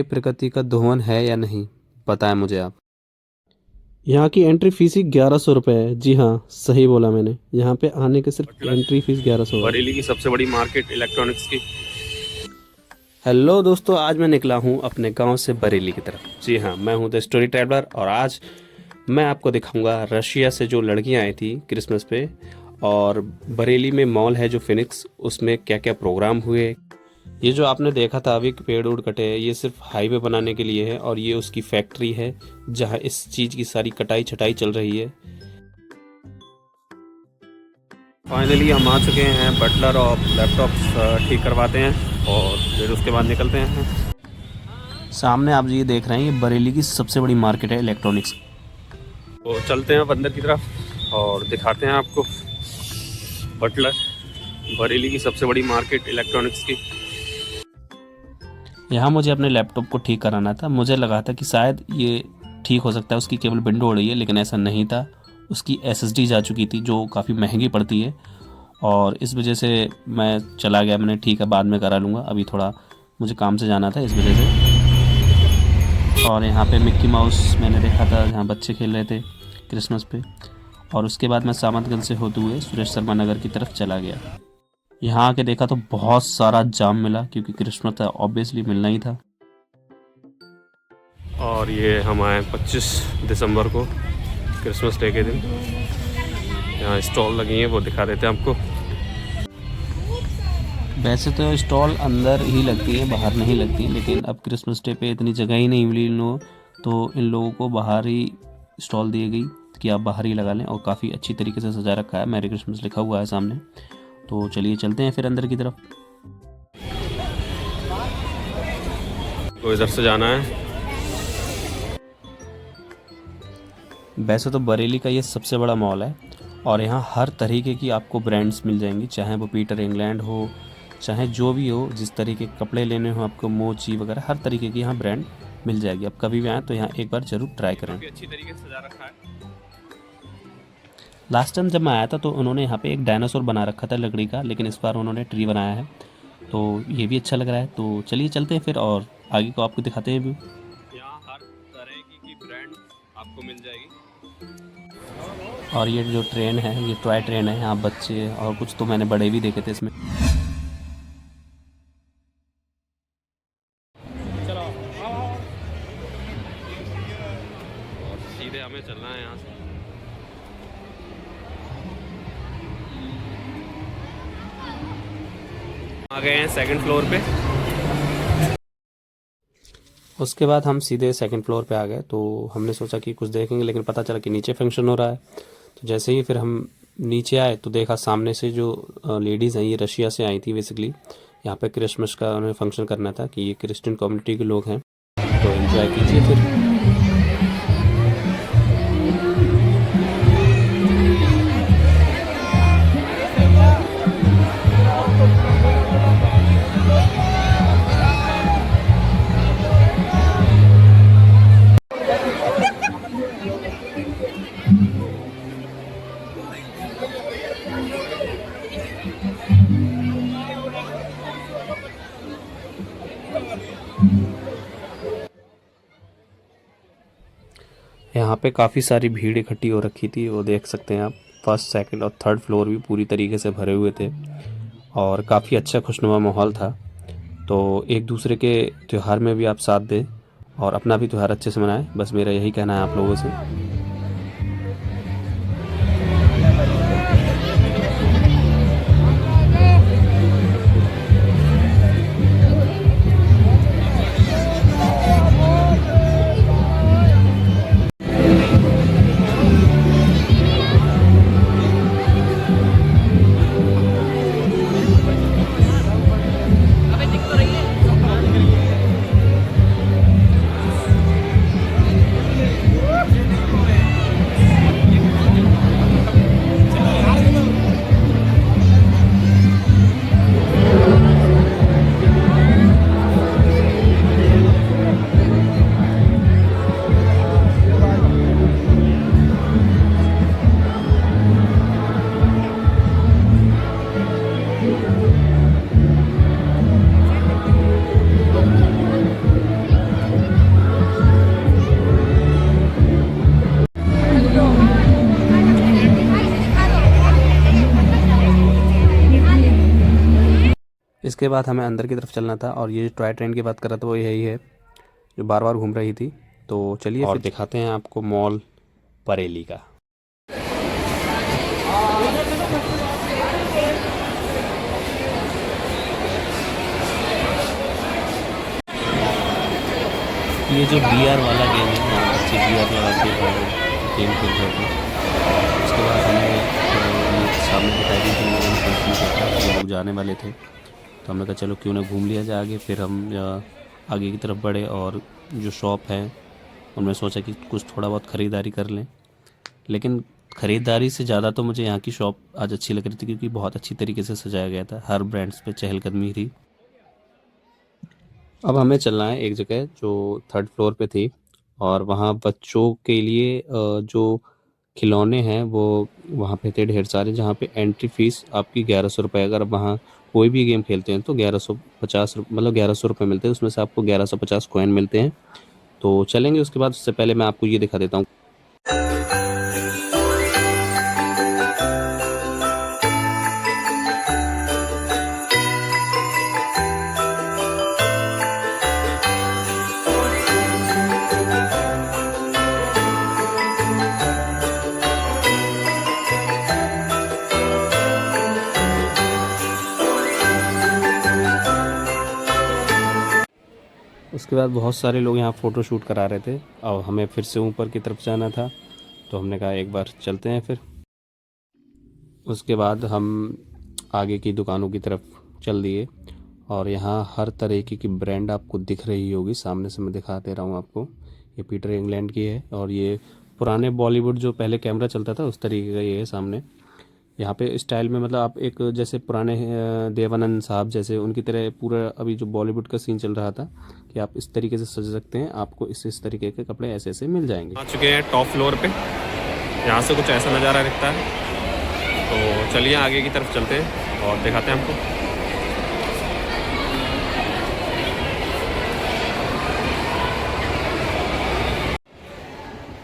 ये प्रकृति का धुवन है या नहीं, बताएं मुझे आप। यहाँ की एंट्री फीस ही 1100 रुपये है। जी हाँ, सही बोला मैंने। यहाँ पे आने के सिर्फ एंट्री फीस 1100 है। बरेली की सबसे बड़ी मार्केट इलेक्ट्रॉनिक्स की। हेलो दोस्तों, आज मैं निकला हूँ अपने गांव से बरेली की तरफ। जी हाँ, मैं हूँ द स्टोरी ट्रैवलर और आज मैं आपको दिखाऊंगा रशिया से जो लड़कियाँ आई थी क्रिसमस पे, और बरेली में मॉल है जो फिनिक्स, उसमें क्या क्या प्रोग्राम हुए। ये जो आपने देखा था अभी पेड़ उड़ कटे हैं, ये सिर्फ हाईवे बनाने के लिए है और ये उसकी फैक्ट्री है जहाँ इस चीज़ की सारी कटाई छटाई चल रही है। फाइनली हम आ चुके हैं बटलर और लैपटॉप्स ठीक करवाते हैं और फिर उसके बाद निकलते हैं। सामने आप ये देख रहे हैं, ये बरेली की सबसे बड़ी मार्केट है इलेक्ट्रॉनिक्स। तो चलते हैं अब अंदर की तरफ और दिखाते हैं आपको बटलर, बरेली की सबसे बड़ी मार्केट इलेक्ट्रॉनिक्स की। यहाँ मुझे अपने लैपटॉप को ठीक कराना था। मुझे लगा था कि शायद ये ठीक हो सकता है, उसकी केवल विंडो हो रही है, लेकिन ऐसा नहीं था। उसकी SSD जा चुकी थी जो काफ़ी महंगी पड़ती है और इस वजह से मैं चला गया। मैंने ठीक है बाद में करा लूँगा, अभी थोड़ा मुझे काम से जाना था इस वजह से। और यहाँ पे मिक्की माउस मैंने देखा था जहाँ बच्चे खेल रहे थे क्रिसमस पे। और उसके बाद मैं सामतगंज से होते हुए सुरेश शर्मा नगर की तरफ चला गया। यहाँ आके देखा तो बहुत सारा जाम मिला क्योंकि क्रिसमस था, ऑब्वियसली मिलना ही था। और ये हम आए 25 दिसंबर को क्रिसमस डे के दिन। यहाँ स्टॉल लगी हैं, वो दिखा देते हैं आपको। वैसे तो स्टॉल अंदर ही लगती है, बाहर नहीं लगती, लेकिन अब क्रिसमस डे पे इतनी जगह ही नहीं मिली इन लोगों, तो इन लोगों को बाहर ही स्टॉल दी गई कि आप बाहर ही लगा लें। और काफ़ी अच्छी तरीके से सजा रखा है, मैरी क्रिसमस लिखा हुआ है सामने। तो चलिए चलते हैं फिर अंदर की तरफ। तो इधर से जाना है। वैसे तो बरेली का ये सबसे बड़ा मॉल है और यहाँ हर तरीके की आपको ब्रांड्स मिल जाएंगी, चाहे वो पीटर इंग्लैंड हो, चाहे जो भी हो, जिस तरीके के कपड़े लेने हो आपको, मोची वगैरह हर तरीके की यहाँ ब्रांड मिल जाएगी। आप कभी भी आएँ तो यहाँ एक बार ज़रूर ट्राई करें। अच्छी तरीके से सजा रखा है। लास्ट टाइम जब मैं आया था तो उन्होंने यहाँ पे एक डायनासोर बना रखा था लकड़ी का, लेकिन इस बार उन्होंने ट्री बनाया है, तो ये भी अच्छा लग रहा है। तो चलिए चलते हैं फिर और आगे को आपको दिखाते हैं व्यू। यहाँ हर तरह की ब्रांड आपको मिल जाएगी। और ये जो ट्रेन है ये टॉय ट्रेन है, यहाँ बच्चे और कुछ तो मैंने बड़े भी देखे थे इसमें। चलो और सीधे हमें चलना है यहाँ से। आ गए हैं सेकंड फ्लोर पे। उसके बाद हम सीधे सेकंड फ्लोर पे आ गए। तो हमने सोचा कि कुछ देखेंगे, लेकिन पता चला कि नीचे फंक्शन हो रहा है। तो जैसे ही फिर हम नीचे आए तो देखा सामने से जो लेडीज़ हैं ये रशिया से आई थी बेसिकली। यहाँ पे क्रिसमस का उन्हें फंक्शन करना था कि ये क्रिश्चियन कम्युनिटी के लोग हैं, तो एंजॉय कीजिए फिर। यहाँ पे काफ़ी सारी भीड़ इकट्ठी हो रखी थी, वो देख सकते हैं आप। फर्स्ट सेकंड और थर्ड फ्लोर भी पूरी तरीके से भरे हुए थे और काफ़ी अच्छा खुशनुमा माहौल था। तो एक दूसरे के त्यौहार में भी आप साथ दें और अपना भी त्यौहार अच्छे से मनाएं, बस मेरा यही कहना है आप लोगों से। उसके बाद हमें अंदर की तरफ चलना था, और ये जो टॉय ट्रेन की बात कर रहा था वो यही है जो बार बार घूम रही थी। तो चलिए और दिखाते हैं आपको मॉल बरेली का। ये जो VR वाला गेम है, यहाँ बच्चे VR लगा के गेम खेल रहे थे। उसके बाद हमें ये सामने दिखाई दी कि हम लोग जाने वाले थे, तो हमने कहा चलो क्यों ना घूम लिया जाए आगे। फिर हम आगे की तरफ बढ़े और जो शॉप है उनमें सोचा कि कुछ थोड़ा बहुत ख़रीदारी कर लें, लेकिन ख़रीदारी से ज़्यादा तो मुझे यहाँ की शॉप आज अच्छी लग रही थी, क्योंकि बहुत अच्छी तरीके से सजाया गया था, हर ब्रांड्स पे चहलकदमी थी। अब हमें चलना है एक जगह जो 3rd फ्लोर पे थी, और वहाँ बच्चों के लिए जो खिलौने हैं वो वहाँ पे थे ढेर सारे, जहाँ पे एंट्री फ़ीस आपकी 1100 रुपये। अगर आप वहाँ कोई भी गेम खेलते हैं तो 1150 मतलब 1100 रुपये मिलते हैं, उसमें से आपको 1150 कॉइन मिलते हैं। तो चलेंगे, उसके बाद उससे पहले मैं आपको ये दिखा देता हूँ। उसके बाद बहुत सारे लोग यहाँ फ़ोटो शूट करा रहे थे, और हमें फिर से ऊपर की तरफ जाना था, तो हमने कहा एक बार चलते हैं फिर। उसके बाद हम आगे की दुकानों की तरफ चल दिए, और यहाँ हर तरीके की ब्रांड आपको दिख रही होगी। सामने से मैं दिखा दे रहा हूँ आपको, ये पीटर इंग्लैंड की है, और ये पुराने बॉलीवुड जो पहले कैमरा चलता था उस तरीके का ये है सामने। यहाँ पे स्टाइल में मतलब आप एक जैसे पुराने देवानंद साहब जैसे उनकी तरह पूरा अभी जो बॉलीवुड का सीन चल रहा था कि आप इस तरीके से सज सकते हैं, आपको इस तरीके के कपड़े ऐसे ऐसे मिल जाएंगे। आ चुके हैं टॉप फ्लोर पे, यहाँ से कुछ ऐसा नज़ारा दिखता है। तो चलिए आगे की तरफ चलते हैं और दिखाते हैं हमको।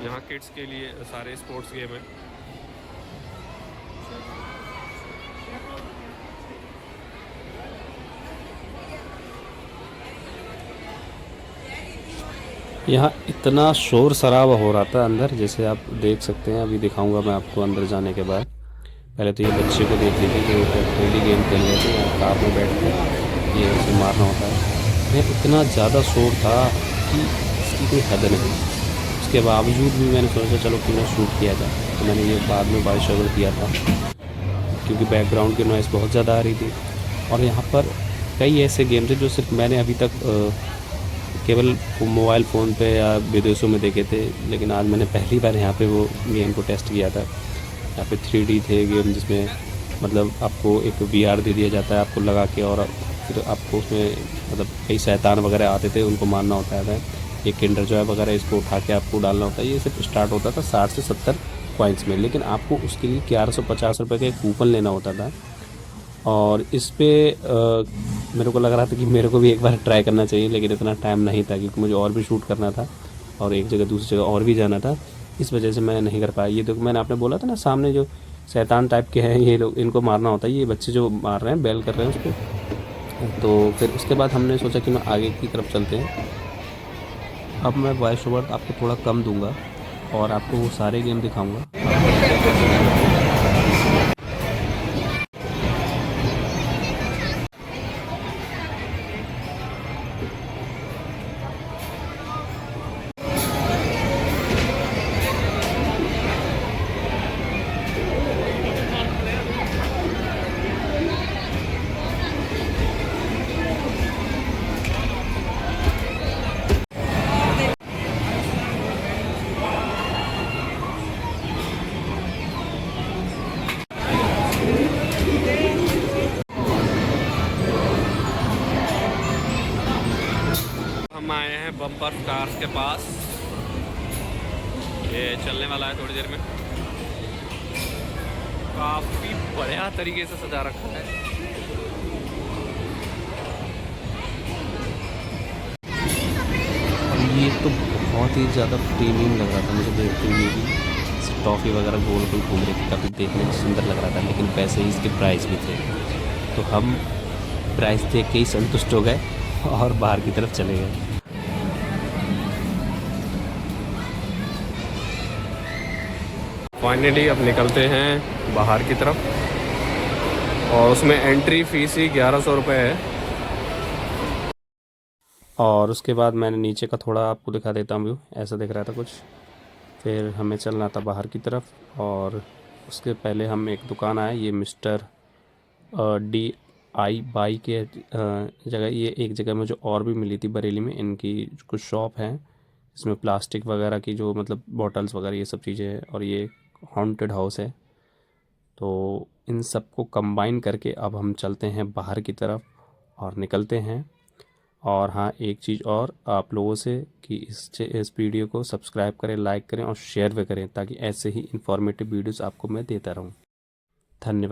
यहाँ किड्स के लिए सारे स्पोर्ट्स गेम हैं। यहाँ इतना शोर शराबा हो रहा था अंदर, जैसे आप देख सकते हैं, अभी दिखाऊंगा मैं आपको अंदर जाने के बाद। पहले तो ये बच्चे को देख लीजिए जो 3D गेम खेल रहे थे, यहाँ कार में बैठ कर ये उसे मारना होता है। यह इतना ज़्यादा शोर था कि इसकी कोई हद नहीं। उसके बावजूद भी मैंने सोचा चलो क्यों ना शूट किया जाए, तो मैंने ये बाद में वॉइस ओवर किया था, क्योंकि बैकग्राउंड की नॉइज़ बहुत ज़्यादा आ रही थी। और यहाँ पर कई ऐसे गेम थे जो सिर्फ मैंने अभी तक केवल मोबाइल फ़ोन पे या विदेशों में देखे थे, लेकिन आज मैंने पहली बार यहाँ पे वो गेम को टेस्ट किया था। यहाँ पे 3D थे गेम, जिसमें मतलब आपको एक VR दे दिया जाता है आपको लगा के, और फिर आपको उसमें मतलब कई शैतान वगैरह आते थे, उनको मारना होता है। ये किंडर जॉय वगैरह इसको उठा के आपको डालना होता है। ये सिर्फ स्टार्ट होता था 60 से 70 कॉइन्स में, लेकिन आपको उसके लिए 1150 रुपये का एक कूपन लेना होता था। और इस पर मेरे को लग रहा था कि मेरे को भी एक बार ट्राई करना चाहिए, लेकिन इतना टाइम नहीं था क्योंकि मुझे और भी शूट करना था और एक जगह दूसरी जगह और भी जाना था, इस वजह से मैं नहीं कर पाया। ये देखो मैंने आपने बोला था ना सामने जो शैतान टाइप के हैं ये लोग, इनको मारना होता है। ये बच्चे जो मार रहे हैं, बैल कर रहे हैं उस पर। तो फिर उसके बाद हमने सोचा कि मैं आगे की तरफ चलते हैं। अब मैं वॉइस ओवर आपको थोड़ा कम दूंगा और आपको वो सारे गेम दिखाऊंगा। हम आए हैं बम्पर कार्स के पास, ये चलने वाला है थोड़ी देर में। काफ़ी बढ़िया तरीके से सजा रखा है। ये तो बहुत ही ज़्यादा प्रीमियम लग रहा था मुझे देखते हुए भी। टॉफ़ी वगैरह गोल गोल घूम रही थी, काफ़ी देखने में सुंदर लग रहा था, लेकिन पैसे ही इसके प्राइस भी थे। तो हम प्राइस देख के ही संतुष्ट हो गए और बाहर की तरफ चले गए। फाइनली अब निकलते हैं बाहर की तरफ और उसमें एंट्री फीस ही 1100 रुपये है। और उसके बाद मैंने नीचे का थोड़ा आपको दिखा देता हूँ व्यू, ऐसा दिख रहा था कुछ। फिर हमें चलना था बाहर की तरफ और उसके पहले हम एक दुकान आए, ये मिस्टर DI बाई के जगह, ये एक जगह मुझे और भी मिली थी बरेली में, इनकी कुछ शॉप हैं इसमें प्लास्टिक वगैरह की जो मतलब बॉटल्स वगैरह ये सब चीज़ें हैं, और ये हॉन्टेड हाउस है। तो इन सब को कंबाइन करके अब हम चलते हैं बाहर की तरफ और निकलते हैं। और हाँ, एक चीज़ और आप लोगों से कि इस वीडियो को सब्सक्राइब करें, लाइक करें और शेयर भी करें, ताकि ऐसे ही इंफॉर्मेटिव वीडियोस आपको मैं देता रहूँ। धन्यवाद।